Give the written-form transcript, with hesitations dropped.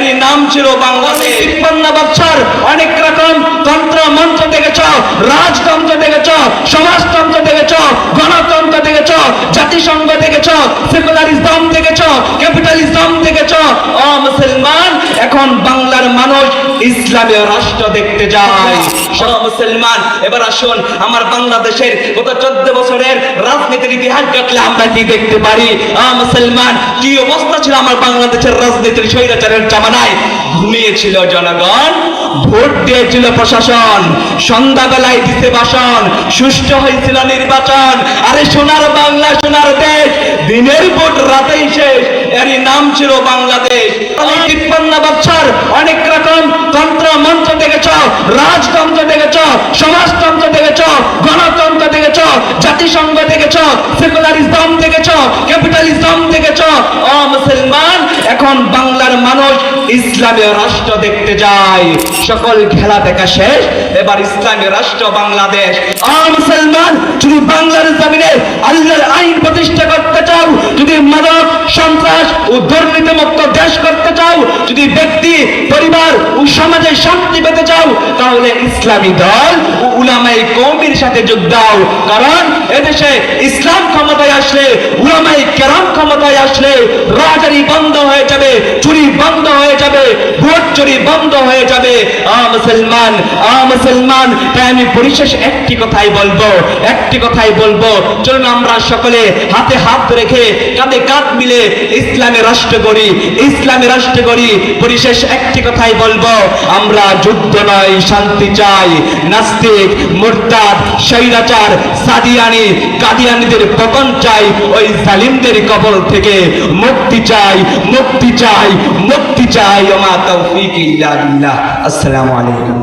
এরই নাম ছিল বাংলাদেশ। 53 বছর অনেক রকম তন্ত্র মন্ত্র দেখেছ, রাজতন্ত্র দেখেছ, সমাজতন্ত্র দেখেছ, গণতন্ত্র দেখেছ, জাতিসংঘ দেখেছ, সেকুলারিজম দেখেছ, ক্যাপিটালিজম দেখেছ। ও মুসলমান, এখন বাংলার মানুষ ইসলামী রাষ্ট্র দেখতে যায়। মুসলমান, এবার আসুন আমার বাংলাদেশের গত 14 বছরের রাজনীতির ইতিহাস ঘাটলে আমরা কি দেখতে পারি? মুসলমান, কি অবস্থা ছিল আমার বাংলাদেশের রাজনীতির স্বৈরাচারের জামানায়? ঘুমিয়েছিল জনগণ, ভোট দিয়েছিল প্রশাসন, সন্ধ্যাবেলায় দিতে ভাষণ, সুষ্ঠু হয়েছিল নির্বাচন। আরে সোনার বাংলা, সোনার দেশ, দিনের ভোট রাতেই শেষ, এরই নাম ছিল বাংলাদেশ। 53 বছর অনেক রকম তন্ত্র মন্ত্র দেখেছ, রাজতন্ত্র দেখেছ, সমাজতন্ত্র দেখেছ, গণতন্ত্র দেখেছ, জাতিসংঘ দেখেছ, সেকুলারিজম দেখেছ, ক্যাপিটালিজম দেখেছ। ও মুসলমান, এখন বাংলার মানুষ ইসলামী রাষ্ট্র দেখতে যায়। সকল খেলা দেখা শেষ, এবার ইসলামী রাষ্ট্র বাংলাদেশ। ও মুসলমান, যদি বাংলার জমিনে আল্লাহর আইন প্রতিষ্ঠা করতে চাও, যদি মাদক সন্ত্রাস ও দুর্নীতিমুক্ত দেশ করতে চাও, যদি ব্যক্তি পরিবার ও সমাজে শান্তি পেতে চাও, তাহলে ইসলামী দল ও উলামায়ে কওমের সাথে যোগ দাও। কারণ এদেশে ইসলাম ক্ষমতায় আসলে, উলামায়ে কেরাম ক্ষমতায় আসলে, রাজারি বন্ধ হয়ে যাবে, চুরি বন্ধ হয়ে যাবে, ভোট চুরি বন্ধ হয়ে যাবে। মুসলমান, মুসলমান, তাই আমি পরিশেষ একটি কথাই বলবো, চলুন আমরা সকলে হাতে হাত রেখে কাঁধে কাঁধ মিলে ইসলামী রাষ্ট্র গড়ি, ইসলামী রাষ্ট্র গড়ি। পরিশেষ একটি কথাই বলবো, আমরা যুদ্ধ নয় শান্তি চাই। নাস্তিক, মুরতাদ, স্বৈরাচার, সাদিয়ানি, কাদিয়ানিদের পতন চাই, ওই জালিমদের কবল থেকে মুক্তি চাই, মুক্তি চাই, মুক্তি চাই। ওমা তৌফিক ইল্লা বিল্লাহ। আসসালামু আলাইকুম।